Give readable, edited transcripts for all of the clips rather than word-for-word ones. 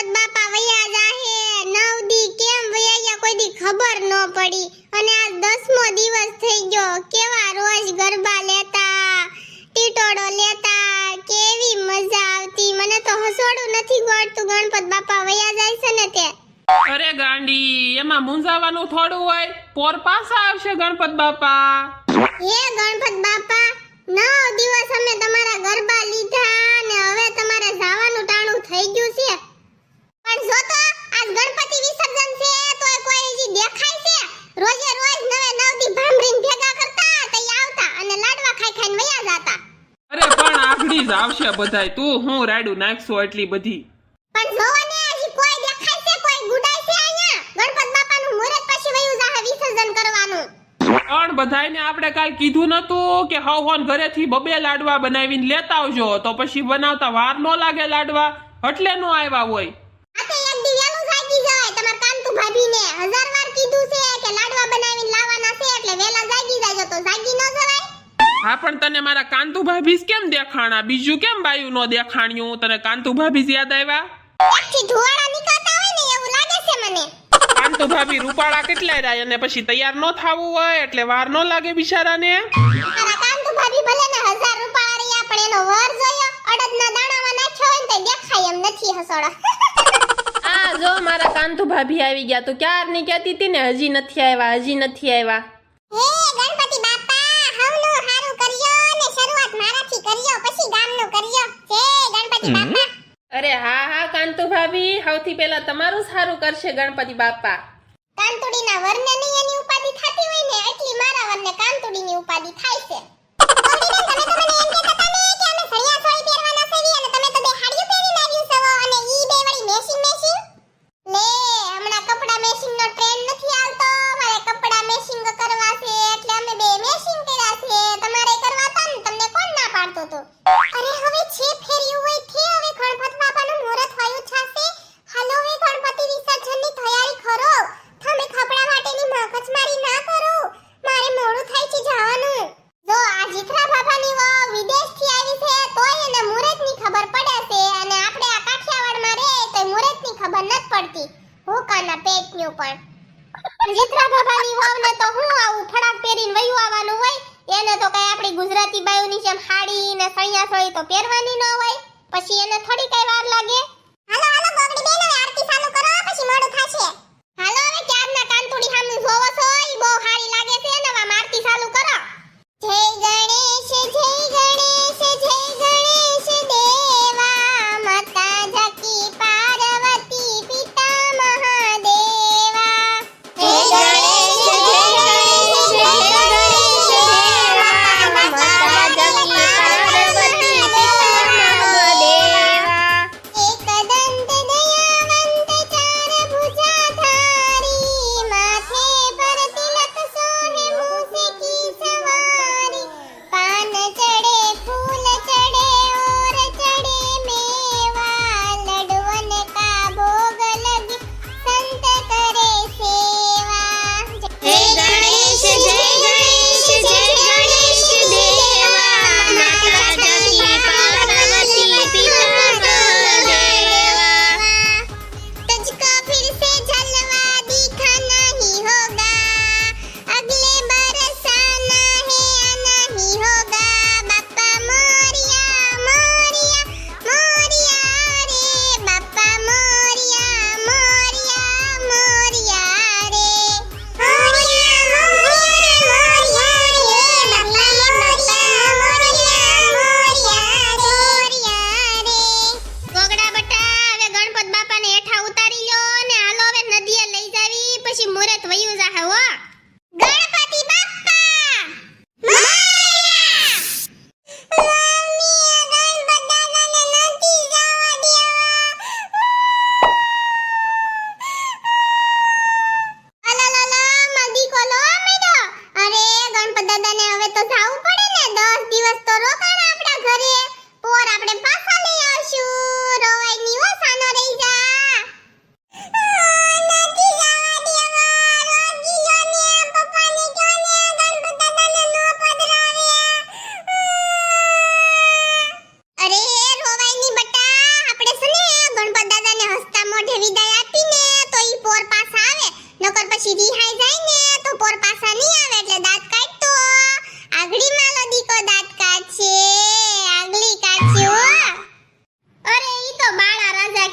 ગણપત બાપા વયા જાહે 9 દી કેમ વયા કોઈ દી ખબર ન પડી અને આ 10મો દિવસ થઈ ગયો કેવા રોજ ગરબા લેતા ટીટોડો લેતા કેવી મજા આવતી મને તો હસોડું નથી ગોળતું ગણપત બાપા વયા જાય છે ને તે અરે ગાંડી એમાં મૂંઝાવાનું થોડું હોય પોર પાછા આવશે ગણપત બાપા હે ગણપત બાપા 9 દિવસ અમે તમારા ગરબા લીધા ને હવે તમારે જવાનું ટાણું થઈ ગયું છે પણ જો તો આજ ગણપતિ વિસર્જન છે તોય કોઈ હજી દેખાય છે રોજે રોજ નવે 9 દી ભાંભરીને ભેગા કરતા તઈ આવતા અને લાડવા ખાઈ ખાઈને વયા જાતા અરે પણ આગળી જ આવશે બધાય તું હું રાડું નાખશો એટલી બધી પણ જોવાને હજી કોઈ દેખાય છે કોઈ ગુડાય છે અહીંયા ગણપત બાપાનું મુહૂર્ત પછી વયું જાહે વિસર્જન કરવાનું પણ બધાયને આપણે કાલ કીધું નતું કે હવન ઘરેથી બબે લાડવા બનાવીને લેતા આવજો તો પછી બનાવતા વાર નો લાગે લાડવા એટલે નો આવ્યા હોય આ તો એક દી વેલું જાગી જવાય તમાર કાંતુ ભાભીને 1000 વાર કીધું છે કે લાડવા બનાવીને લાવવાના છે એટલે વેલા જાગી જાજો તો જાગી ન જવાય હા પણ તને મારા કાંતુ ભાભીસ કેમ દેખાણા બીજું કેમ બાયું નો દેખાણ્યું તને કાંતુ ભાભીસ યાદ આવ્યા એકથી ધોળા નીકળતા હોય ને એવું લાગે છે મને કાંતુ ભાભી રૂપાળા કેટલાય રહ્યા અને પછી તૈયાર નો થાવું હોય એટલે વાર નો લાગે બિચારાને મારા કાંતુ ભાભી ભલે ને 1000 રૂપિયા રહ્યા પણ એનો વર જોયો અડદના દાણામાં નાખ્યો હોય ને તો દેખાય એમ નથી હસોડા આ જો મારા કાંતુ ભાભી આવી ગયા તો ક્યારની કહેતી હતી ને હજી નથી આવ્યા હે ગણપતિ બાપા હવનું હારું કરજો ને શરૂઆત મારાથી કરજો પછી ગામનું કરજો જય ગણપતિ બાપા અરે હા હા કાંતુ ભાભી સૌથી પહેલા તમારું સારું કરશે ગણપતિ બાપા કાંતુડીના વરને નહીં એની ઉપાધિ થતી હોય ને એટલી મારા વરને કાંતુડીની ઉપાધિ થાય છે જીત્રા બાબાની વાવને તો હું આવું ફડાક પહેરીને વયું આવવાનું હોય એને તો કઈ આપણી ગુજરાતી બાયોની જેમ સાડી ને સણિયા સોળી તો પહેરવાની ન હોય પછી એને થોડી કઈ વાર લાગે હાલો હાલો ગોગડી બેન હવે આરતી ચાલુ કરો પછી મોડું થશે હાલો હવે ક્યારના કાંતુડી સામે જોવો છો ઈ બહુ સારી લાગે છે ને હવે આરતી ચાલુ કરો જય ગણેશ દેવા માતા જકી પાર્વતી પિતા મહાદેવા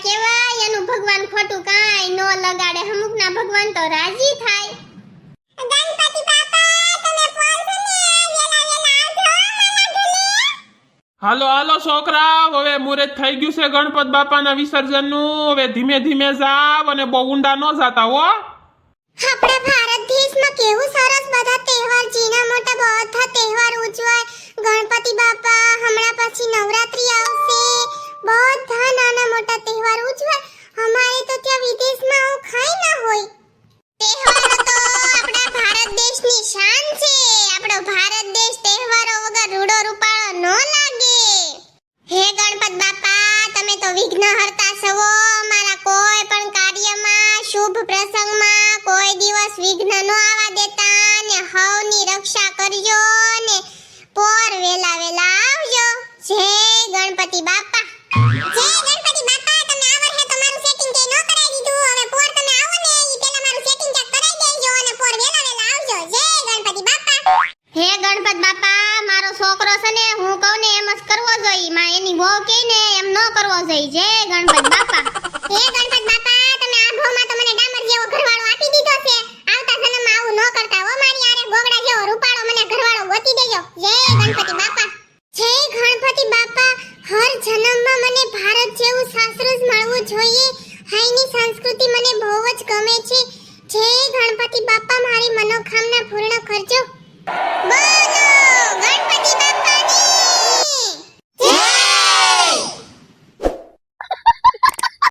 કેવાય એનું ભગવાન ખોટું કાંઈ નો લગાડે અમુકના ભગવાન તો રાજી થાય ગણપતિ બાપા તમે પોલસને વેલા વેલા આવજો હાલો હાલો છોકરા, હવે મુહૂર્ત થઈ ગયું છે ગણપત બાપાના વિસર્જનનું. હવે ધીમે ધીમે જાવ અને બહુ ઊંડા ન જાતા હો. આપણા ભારત દેશમાં કેવું સરસ બધા તહેવાર જીના મોટા બધા તહેવાર ઉજવાય. ગણપતિ બાપા હમણાં પછી નવરાત્રી આવશે, બધા નાના મોટા તહેવાર ઉજવાય. અમારે તો ત્યાં વિદેશમાં આવું ખાઈ ના હોય. તહેવારો તો આપણા ભારત દેશની શાન છે. આપણો ભારત દેશ તહેવારો વગર રૂડો રૂપાળો ન લાગે. હે ગણપત બાપા તમે તો વિઘ્નહર્તા છો. મારા કોઈ પણ કાર્યમાં શુભ પ્રસંગમાં કોઈ દિવસ વિઘ્ન ન આવવા દેતા ને હવની રક્ષા કરજો ને પોર વેલા વેલા આવજો. જય ગણપતિ બાપા. જય ગણપતિ બાપા. તમે આવર હે તો મારું સેટિંગ કે ન કરાઈ દીધું. હવે પોર તમે આવો ને ઈ પેલા મારું સેટિંગ ચેક કરાઈ દેજો અને પોર વેલા વેલા આવજો. જય ગણપતિ બાપા. હે ગણપત બાપા મારો છોકરો છે ને હું કહું ને એમ જ કરવો જોઈએ. માં એની વહુ કહે ને એમ ન કરવો જોઈએ. જય ગણપત બાપા. હે ગણપત બાપા તમે આ ભોમાં તો મને ડામર જેવો ઘરવાળો આપી દીધો છે. આવતા જન્મમાં આવું ન કરતા હો. મારી આરે ગોગડા જેવો રૂપાળો મને ઘરવાળો ગોતી દેજો. જય ગણપતિ બાપા. જય ગણપતિ બાપા. હર જન્મમાં મને ભારત જેવું સાસરું જ મળવું જોઈએ. હાઈની સંસ્કૃતિ મને બહુ જ ગમે છે.